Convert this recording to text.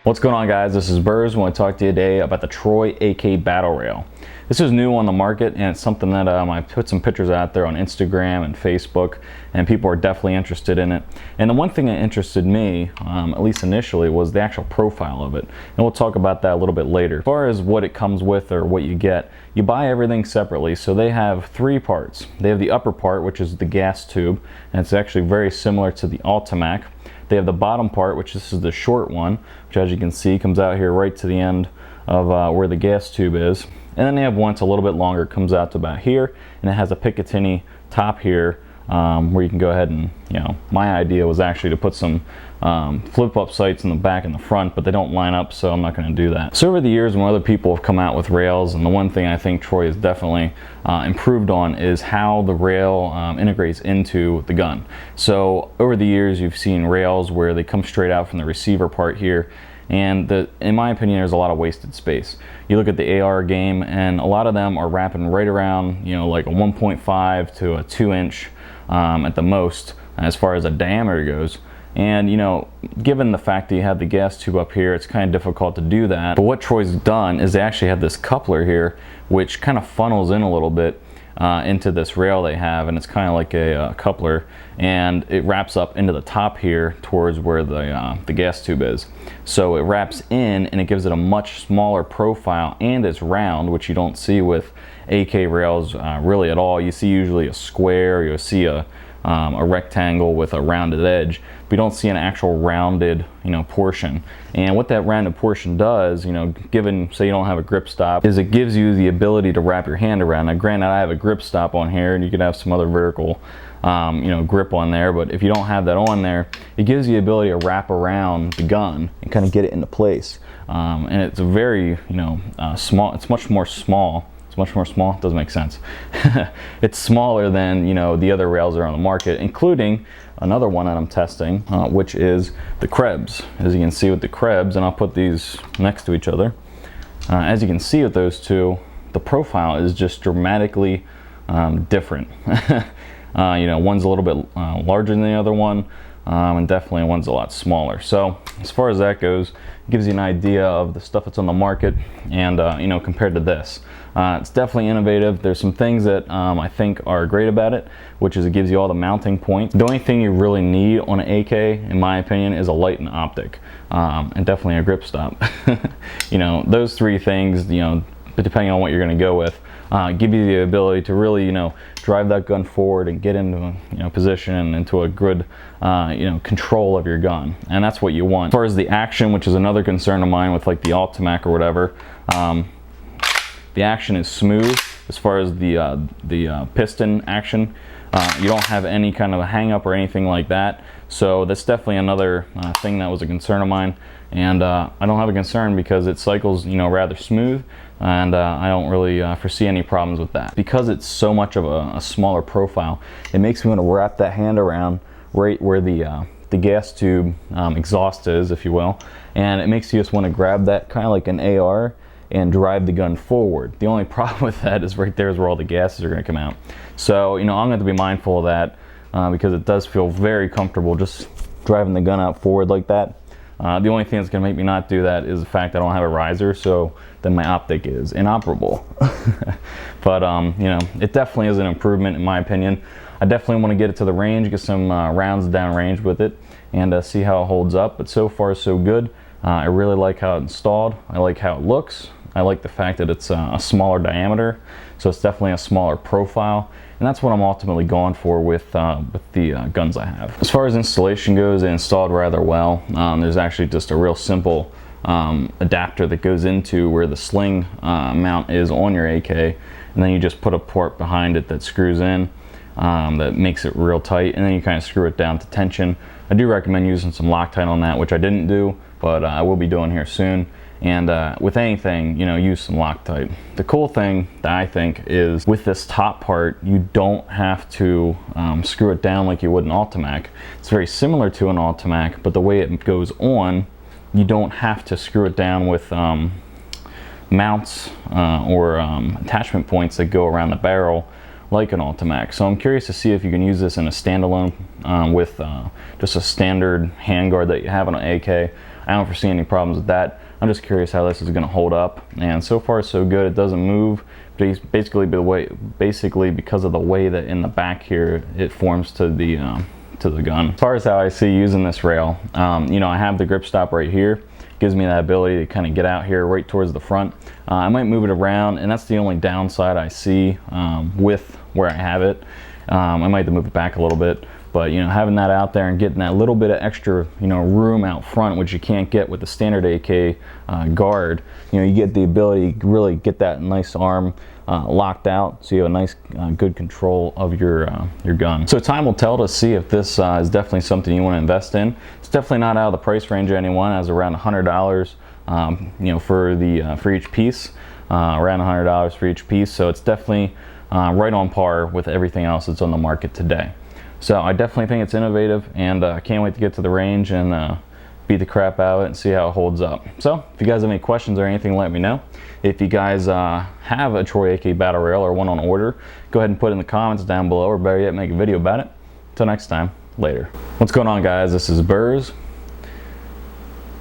What's going on, guys? This is Burrs. I want to talk to you today about the Troy AK Battlerail. This is new on the market, and it's something that I put some pictures out there on Instagram and Facebook, and people are definitely interested in it. And the one thing that interested me, at least initially, was the actual profile of it. And we'll talk about that a little bit later. As far as what it comes with or what you get, you buy everything separately. So they have three parts. They have the upper part, which is the gas tube, and it's actually very similar to the Ultimac. They have the bottom part, which this is the short one, which as you can see comes out here right to the end of where the gas tube is. And then they have one that's a little bit longer, comes out to about here, and it has a Picatinny top here where you can go ahead and, my idea was actually to put some flip-up sights in the back and the front, but they don't line up, so I'm not going to do that. So over the years, when other people have come out with rails, and the one thing I think Troy has definitely improved on is how the rail integrates into the gun. So over the years, you've seen rails where they come straight out from the receiver part here, and in my opinion, there's a lot of wasted space. You look at the AR game, and a lot of them are wrapping right around, like a 1.5 to a 2-inch at the most, as far as a diameter goes. And given the fact that you have the gas tube up here, it's kind of difficult to do that. But what Troy's done is they actually have this coupler here, which kind of funnels in a little bit into this rail they have, and it's kind of like a coupler, and it wraps up into the top here towards where the gas tube is. So it wraps in, and it gives it a much smaller profile, and it's round, which you don't see with AK rails really at all. You see usually a square, you'll see a rectangle with a rounded edge, but you don't see an actual rounded portion. And what that rounded portion does, given say you don't have a grip stop, is it gives you the ability to wrap your hand around. Now granted, I have a grip stop on here, and you could have some other vertical grip on there, but if you don't have that on there, it gives you the ability to wrap around the gun and kind of get it into place. And it's a very small, it's much more small. It's much more small, doesn't make sense. It's smaller than the other rails that are on the market, including another one that I'm testing, which is the Krebs. As you can see with the Krebs, and I'll put these next to each other. As you can see with those two, the profile is just dramatically different. One's a little bit larger than the other one, and definitely one's a lot smaller. So as far as that goes, it gives you an idea of the stuff that's on the market, and compared to this. It's definitely innovative. There's some things that I think are great about it, which is it gives you all the mounting points. The only thing you really need on an AK, in my opinion, is a light and optic, and definitely a grip stop. Those three things, depending on what you're going to go with, give you the ability to really, drive that gun forward and get into position and into a good, control of your gun, and that's what you want. As far as the action, which is another concern of mine with like the Ultimac or whatever, the action is smooth as far as the piston action. You don't have any kind of a hang up or anything like that. So that's definitely another thing that was a concern of mine. And I don't have a concern because it cycles, rather smooth, and I don't really foresee any problems with that. Because it's so much of a smaller profile, it makes me want to wrap that hand around right where the gas tube exhaust is, if you will, and it makes you just want to grab that kind of like an AR and drive the gun forward. The only problem with that is right there is where all the gases are going to come out. So I'm going to have to be mindful of that because it does feel very comfortable just driving the gun out forward like that. The only thing that's going to make me not do that is the fact that I don't have a riser, so then my optic is inoperable. But it definitely is an improvement in my opinion. I definitely want to get it to the range, get some rounds down range with it, and see how it holds up. But so far so good. I really like how it's installed. I like how it looks. I like the fact that it's a smaller diameter, so it's definitely a smaller profile, and that's what I'm ultimately going for with the guns I have. As far as installation goes, it installed rather well. There's actually just a real simple adapter that goes into where the sling mount is on your AK, and then you just put a port behind it that screws in, that makes it real tight, and then you kind of screw it down to tension. I do recommend using some Loctite on that, which I didn't do, but I will be doing here soon. And with anything, use some Loctite. The cool thing that I think is with this top part, you don't have to screw it down like you would an Ultimac. It's very similar to an Ultimac, but the way it goes on, you don't have to screw it down with mounts or attachment points that go around the barrel like an Ultimac. So I'm curious to see if you can use this in a standalone with just a standard handguard that you have on an AK. I don't foresee any problems with that. I'm just curious how this is going to hold up, and so far so good. It doesn't move, basically because of the way that in the back here it forms to the gun. As far as how I see using this rail, you know, I have the grip stop right here. Gives me that ability to kind of get out here right towards the front. I might move it around, and that's the only downside I see with where I have it. I might have to move it back a little bit, but you know, having that out there and getting that little bit of extra, you know, room out front, which you can't get with the standard AK guard, you know, you get the ability to really get that nice arm locked out, so you have a nice good control of your gun. So time will tell to see if this is definitely something you want to invest in. It's definitely not out of the price range of anyone, as around $100 you know, for each piece, around $100 for each piece. So it's definitely right on par with everything else that's on the market today. So I definitely think it's innovative, and I can't wait to get to the range and beat the crap out of it and see how it holds up. So if you guys have any questions or anything, let me know. If you guys have a Troy AK Battlerail or one on order, go ahead and put it in the comments down below, or better yet, make a video about it. Until next time, later. What's going on, guys? This is Burrs.